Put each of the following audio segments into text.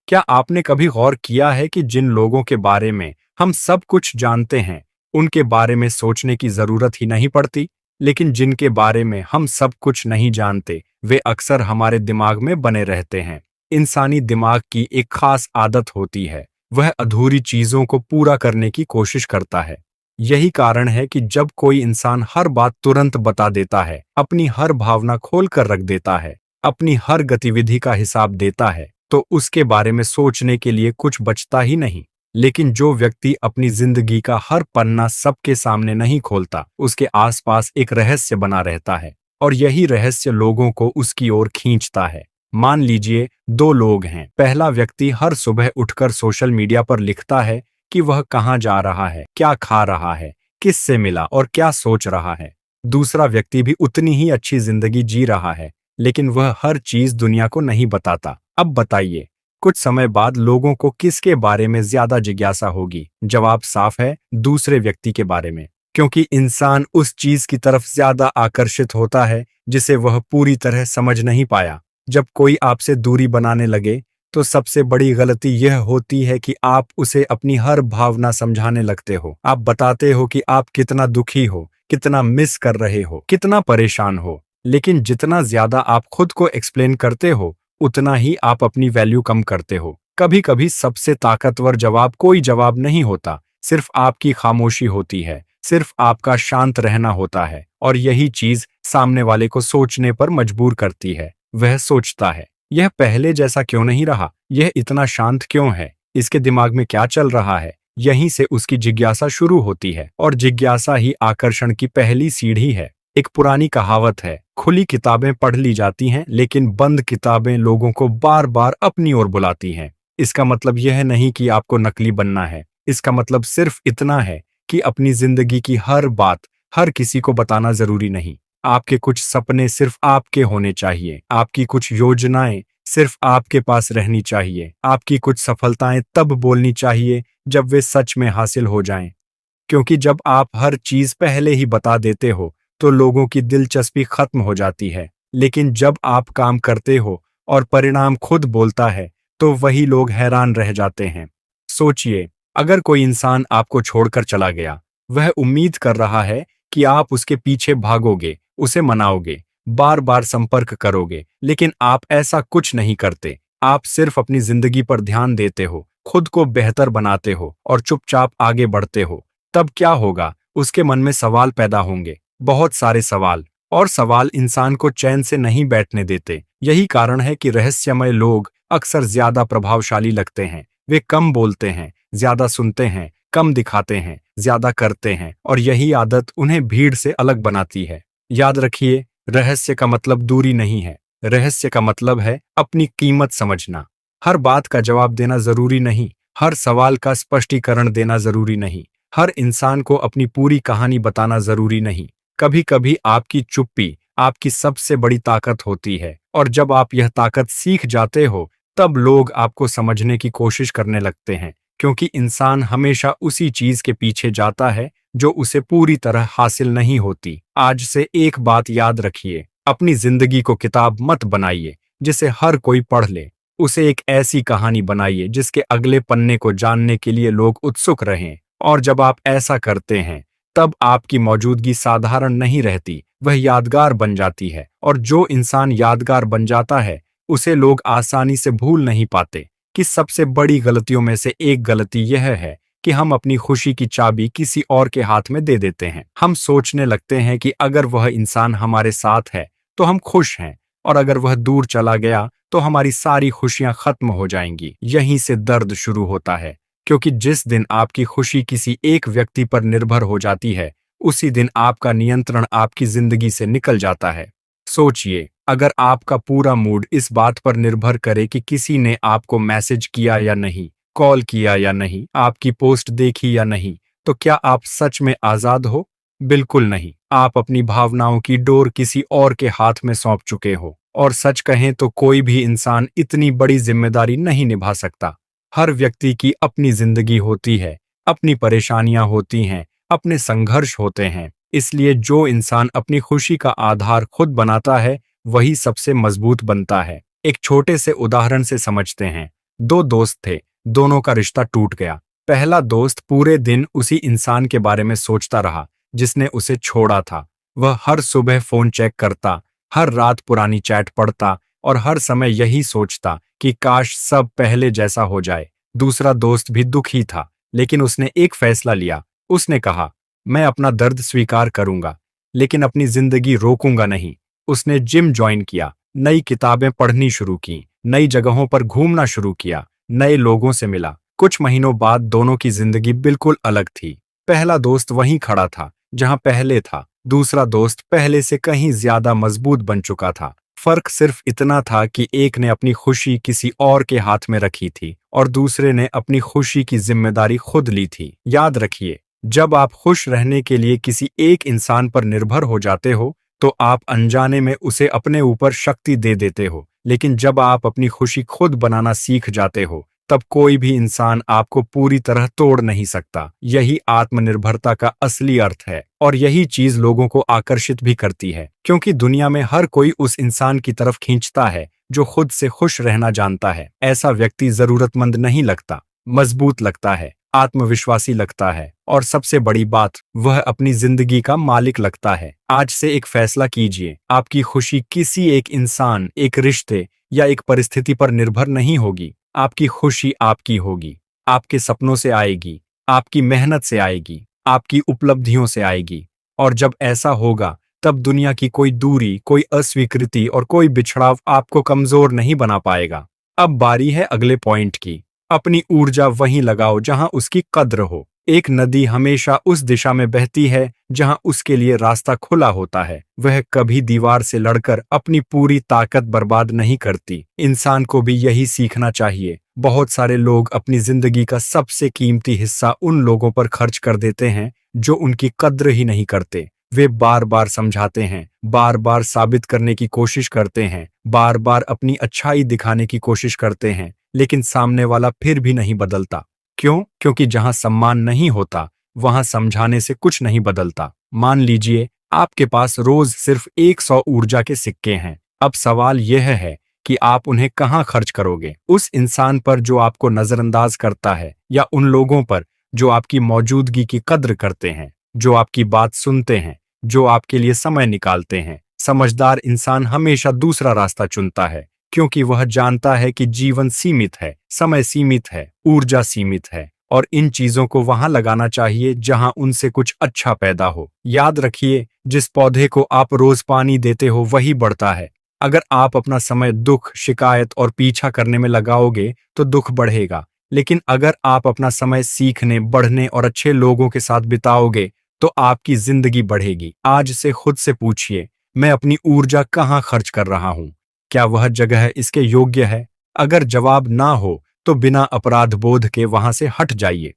क्या आपने कभी गौर किया है कि जिन लोगों के बारे में हम सब कुछ जानते हैं, उनके बारे में सोचने की जरूरत ही नहीं पड़ती, लेकिन जिनके बारे में हम सब कुछ नहीं जानते, वे अक्सर हमारे दिमाग में बने रहते हैं। इंसानी दिमाग की एक खास आदत होती है, वह अधूरी चीजों को पूरा करने की कोशिश करता है। यही कारण है कि जब कोई इंसान हर बात तुरंत बता देता है, अपनी हर भावना खोल कर रख देता है, अपनी हर गतिविधि का हिसाब देता है, तो उसके बारे में सोचने के लिए कुछ बचता ही नहीं। लेकिन जो व्यक्ति अपनी जिंदगी का हर पन्ना सबके सामने नहीं खोलता, उसके आसपास एक रहस्य बना रहता है, और यही रहस्य लोगों को उसकी ओर खींचता है। मान लीजिए दो लोग हैं। पहला व्यक्ति हर सुबह उठकर सोशल मीडिया पर लिखता है कि वह कहाँ जा रहा है, क्या खा रहा है, किससे मिला और क्या सोच रहा है। दूसरा व्यक्ति भी उतनी ही अच्छी जिंदगी जी रहा है, लेकिन वह हर चीज दुनिया को नहीं बताता। अब बताइए, कुछ समय बाद लोगों को किसके बारे में ज्यादा जिज्ञासा होगी? जवाब साफ है, दूसरे व्यक्ति के बारे में। क्योंकि इंसान उस चीज की तरफ ज्यादा आकर्षित होता है जिसे वह पूरी तरह समझ नहीं पाया। जब कोई आपसे दूरी बनाने लगे, तो सबसे बड़ी गलती यह होती है कि आप उसे अपनी हर भावना समझाने लगते हो। आप बताते हो कि आप कितना दुखी हो, कितना मिस कर रहे हो, कितना परेशान हो। लेकिन जितना ज्यादा आप खुद को एक्सप्लेन करते हो, उतना ही आप अपनी वैल्यू कम करते हो। कभी कभी सबसे ताकतवर जवाब कोई जवाब नहीं होता, सिर्फ आपकी खामोशी होती है, सिर्फ आपका शांत रहना होता है। और यही चीज सामने वाले को सोचने पर मजबूर करती है। वह सोचता है, यह पहले जैसा क्यों नहीं रहा, यह इतना शांत क्यों है, इसके दिमाग में क्या चल रहा है। यहीं से उसकी जिज्ञासा शुरू होती है, और जिज्ञासा ही आकर्षण की पहली सीढ़ी है। एक पुरानी कहावत है, खुली किताबें पढ़ ली जाती हैं, लेकिन बंद किताबें लोगों को बार बार अपनी ओर बुलाती हैं। इसका मतलब यह नहीं कि आपको नकली बनना है, इसका मतलब सिर्फ इतना है कि अपनी जिंदगी की हर बात हर किसी को बताना जरूरी नहीं। आपके कुछ सपने सिर्फ आपके होने चाहिए, आपकी कुछ योजनाएं सिर्फ आपके पास रहनी चाहिए, आपकी कुछ सफलताएं तब बोलनी चाहिए जब वे सच में हासिल हो जाएं। क्योंकि जब आप हर चीज पहले ही बता देते हो, तो लोगों की दिलचस्पी खत्म हो जाती है। लेकिन जब आप काम करते हो और परिणाम खुद बोलता है, तो वही लोग हैरान रह जाते हैं। सोचिए, अगर कोई इंसान आपको छोड़कर चला गया, वह उम्मीद कर रहा है कि आप उसके पीछे भागोगे, उसे मनाओगे, बार बार संपर्क करोगे, लेकिन आप ऐसा कुछ नहीं करते। आप सिर्फ अपनी जिंदगी पर ध्यान देते हो, खुद को बेहतर बनाते हो और चुपचाप आगे बढ़ते हो। तब क्या होगा? उसके मन में सवाल पैदा होंगे, बहुत सारे सवाल, और सवाल इंसान को चैन से नहीं बैठने देते। यही कारण है कि रहस्यमय लोग अक्सर ज्यादा प्रभावशाली लगते हैं। वे कम बोलते हैं, ज्यादा सुनते हैं, कम दिखाते हैं, ज्यादा करते हैं, और यही आदत उन्हें भीड़ से अलग बनाती है। याद रखिए, रहस्य का मतलब दूरी नहीं है, रहस्य का मतलब है अपनी कीमत समझना। हर बात का जवाब देना जरूरी नहीं, हर सवाल का स्पष्टीकरण देना जरूरी नहीं, हर इंसान को अपनी पूरी कहानी बताना जरूरी नहीं। कभी कभी आपकी चुप्पी आपकी सबसे बड़ी ताकत होती है, और जब आप यह ताकत सीख जाते हो, तब लोग आपको समझने की कोशिश करने लगते हैं। क्योंकि इंसान हमेशा उसी चीज के पीछे जाता है जो उसे पूरी तरह हासिल नहीं होती। आज से एक बात याद रखिए, अपनी जिंदगी को किताब मत बनाइए जिसे हर कोई पढ़ ले। उसे एक ऐसी कहानी बनाइए जिसके अगले पन्ने को जानने के लिए लोग उत्सुक रहें। और जब आप ऐसा करते हैं, तब आपकी मौजूदगी साधारण नहीं रहती, वह यादगार बन जाती है। और जो इंसान यादगार बन जाता है, उसे लोग आसानी से भूल नहीं पाते। कि सबसे बड़ी गलतियों में से एक गलती यह है कि हम अपनी खुशी की चाबी किसी और के हाथ में दे देते हैं। हम सोचने लगते हैं कि अगर वह इंसान हमारे साथ है तो हम खुश हैं, और अगर वह दूर चला गया तो हमारी सारी खुशियां खत्म हो जाएंगी। यहीं से दर्द शुरू होता है, क्योंकि जिस दिन आपकी खुशी किसी एक व्यक्ति पर निर्भर हो जाती है, उसी दिन आपका नियंत्रण आपकी जिंदगी से निकल जाता है। सोचिए, अगर आपका पूरा मूड इस बात पर निर्भर करे कि किसी ने आपको मैसेज किया या नहीं, कॉल किया या नहीं, आपकी पोस्ट देखी या नहीं, तो क्या आप सच में आजाद हो? बिल्कुल नहीं। आप अपनी भावनाओं की डोर किसी और के हाथ में सौंप चुके हो। और सच कहें तो कोई भी इंसान इतनी बड़ी जिम्मेदारी नहीं निभा सकता। हर व्यक्ति की अपनी जिंदगी होती है, अपनी परेशानियां होती हैं, अपने संघर्ष होते हैं। इसलिए जो इंसान अपनी खुशी का आधार खुद बनाता है, वही सबसे मजबूत बनता है। एक छोटे से उदाहरण से समझते हैं। दो दोस्त थे, दोनों का रिश्ता टूट गया। पहला दोस्त पूरे दिन उसी इंसान के बारे में सोचता रहा जिसने उसे छोड़ा था। वह हर सुबह फोन चेक करता, हर रात पुरानी चैट पढ़ता और हर समय यही सोचता कि काश सब पहले जैसा हो जाए। दूसरा दोस्त भी दुखी था, लेकिन उसने एक फैसला लिया। उसने कहा, मैं अपना दर्द स्वीकार करूंगा, लेकिन अपनी जिंदगी रोकूंगा नहीं। उसने जिम ज्वाइन किया, नई किताबें पढ़नी शुरू की, नई जगहों पर घूमना शुरू किया, नए लोगों से मिला। कुछ महीनों बाद दोनों की जिंदगी बिल्कुल अलग थी। पहला दोस्त वहीं खड़ा था जहां पहले था, दूसरा दोस्त पहले से कहीं ज्यादा मजबूत बन चुका था। फर्क सिर्फ इतना था कि एक ने अपनी खुशी किसी और के हाथ में रखी थी और दूसरे ने अपनी खुशी की जिम्मेदारी खुद ली थी। याद रखिए, जब आप खुश रहने के लिए किसी एक इंसान पर निर्भर हो जाते हो, तो आप अनजाने में उसे अपने ऊपर शक्ति दे देते हो। लेकिन जब आप अपनी खुशी खुद बनाना सीख जाते हो, तब कोई भी इंसान आपको पूरी तरह तोड़ नहीं सकता। यही आत्मनिर्भरता का असली अर्थ है और यही चीज लोगों को आकर्षित भी करती है, क्योंकि दुनिया में हर कोई उस इंसान की तरफ खींचता है जो खुद से खुश रहना जानता है। ऐसा व्यक्ति जरूरतमंद नहीं लगता, मजबूत लगता है, आत्मविश्वासी लगता है और सबसे बड़ी बात, वह अपनी जिंदगी का मालिक लगता है। आज से एक फैसला कीजिए, आपकी खुशी किसी एक इंसान, एक रिश्ते या एक परिस्थिति पर निर्भर नहीं होगी। आपकी खुशी आपकी होगी, आपके सपनों से आएगी, आपकी मेहनत से आएगी, आपकी उपलब्धियों से आएगी। और जब ऐसा होगा, तब दुनिया की कोई दूरी, कोई अस्वीकृति और कोई बिछड़ाव आपको कमजोर नहीं बना पाएगा। अब बारी है अगले पॉइंट की। अपनी ऊर्जा वहीं लगाओ जहां उसकी कद्र हो। एक नदी हमेशा उस दिशा में बहती है जहां उसके लिए रास्ता खुला होता है। वह कभी दीवार से लड़कर अपनी पूरी ताकत बर्बाद नहीं करती। इंसान को भी यही सीखना चाहिए। बहुत सारे लोग अपनी जिंदगी का सबसे कीमती हिस्सा उन लोगों पर खर्च कर देते हैं जो उनकी कद्र ही नहीं करते। वे बार बार समझाते हैं, बार बार साबित करने की कोशिश करते हैं, बार बार अपनी अच्छाई दिखाने की कोशिश करते हैं, लेकिन सामने वाला फिर भी नहीं बदलता। क्यों? क्योंकि जहां सम्मान नहीं होता, वहां समझाने से कुछ नहीं बदलता। मान लीजिए आपके पास रोज सिर्फ 100 ऊर्जा के सिक्के हैं। अब सवाल यह है कि आप उन्हें कहाँ खर्च करोगे? उस इंसान पर जो आपको नजरअंदाज करता है, या उन लोगों पर जो आपकी मौजूदगी की कद्र करते हैं, जो आपकी बात सुनते हैं, जो आपके लिए समय निकालते हैं? समझदार इंसान हमेशा दूसरा रास्ता चुनता है, क्योंकि वह जानता है कि जीवन सीमित है, समय सीमित है, ऊर्जा सीमित है और इन चीजों को वहां लगाना चाहिए जहां उनसे कुछ अच्छा पैदा हो। याद रखिए, जिस पौधे को आप रोज पानी देते हो वही बढ़ता है। अगर आप अपना समय दुख, शिकायत और पीछा करने में लगाओगे तो दुख बढ़ेगा, लेकिन अगर आप अपना समय सीखने, बढ़ने और अच्छे लोगों के साथ बिताओगे तो आपकी जिंदगी बढ़ेगी। आज से खुद से पूछिए, मैं अपनी ऊर्जा कहाँ खर्च कर रहा हूँ? क्या वह जगह इसके योग्य है? अगर जवाब ना हो तो बिना अपराध बोध के वहां से हट जाइए,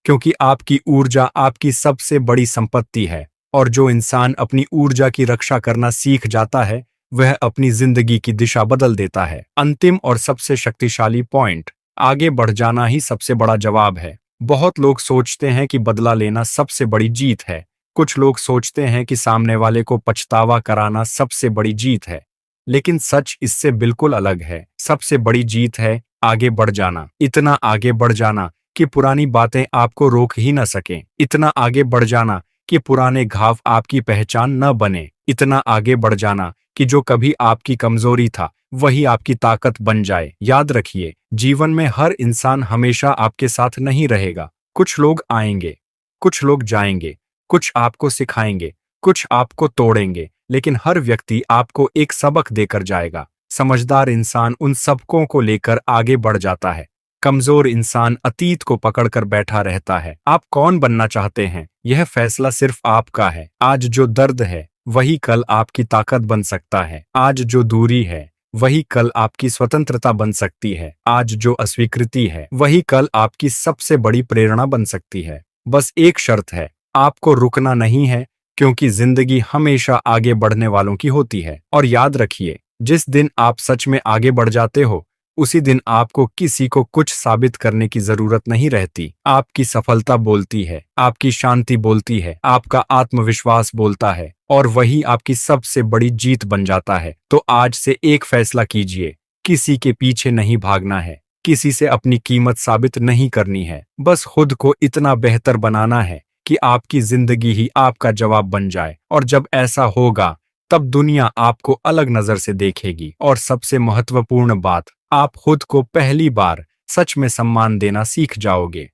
क्योंकि आपकी ऊर्जा आपकी सबसे बड़ी संपत्ति है और जो इंसान अपनी ऊर्जा की रक्षा करना सीख जाता है, वह अपनी जिंदगी की दिशा बदल देता है। अंतिम और सबसे शक्तिशाली पॉइंट, आगे बढ़ जाना ही सबसे बड़ा जवाब है। बहुत लोग सोचते हैं कि बदला लेना सबसे बड़ी जीत है। कुछ लोग सोचते हैं कि सामने वाले को पछतावा कराना सबसे बड़ी जीत है, लेकिन सच इससे बिल्कुल अलग है। सबसे बड़ी जीत है आगे बढ़ जाना। इतना आगे बढ़ जाना कि पुरानी बातें आपको रोक ही न सकें। इतना आगे बढ़ जाना कि पुराने घाव आपकी पहचान न बने। इतना आगे बढ़ जाना कि जो कभी आपकी कमजोरी था वही आपकी ताकत बन जाए। याद रखिए, जीवन में हर इंसान हमेशा आपके साथ नहीं रहेगा। कुछ लोग आएंगे, कुछ लोग जाएंगे, कुछ आपको सिखाएंगे, कुछ आपको तोड़ेंगे, लेकिन हर व्यक्ति आपको एक सबक देकर जाएगा। समझदार इंसान उन सबकों को लेकर आगे बढ़ जाता है। कमजोर इंसान अतीत को पकड़कर बैठा रहता है। आप कौन बनना चाहते हैं, यह फैसला सिर्फ आपका है। आज जो दर्द है वही कल आपकी ताकत बन सकता है। आज जो दूरी है वही कल आपकी स्वतंत्रता बन सकती है। आज जो अस्वीकृति है वही कल आपकी सबसे बड़ी प्रेरणा बन सकती है। बस एक शर्त है, आपको रुकना नहीं है, क्योंकि जिंदगी हमेशा आगे बढ़ने वालों की होती है। और याद रखिए, जिस दिन आप सच में आगे बढ़ जाते हो, उसी दिन आपको किसी को कुछ साबित करने की जरूरत नहीं रहती। आपकी सफलता बोलती है, आपकी शांति बोलती है, आपका आत्मविश्वास बोलता है और वही आपकी सबसे बड़ी जीत बन जाता है। तो आज से एक फैसला कीजिए, किसी के पीछे नहीं भागना है, किसी से अपनी कीमत साबित नहीं करनी है, बस खुद को इतना बेहतर बनाना है कि आपकी जिंदगी ही आपका जवाब बन जाए। और जब ऐसा होगा तब दुनिया आपको अलग नजर से देखेगी। और सबसे महत्वपूर्ण बात, आप खुद को पहली बार सच में सम्मान देना सीख जाओगे।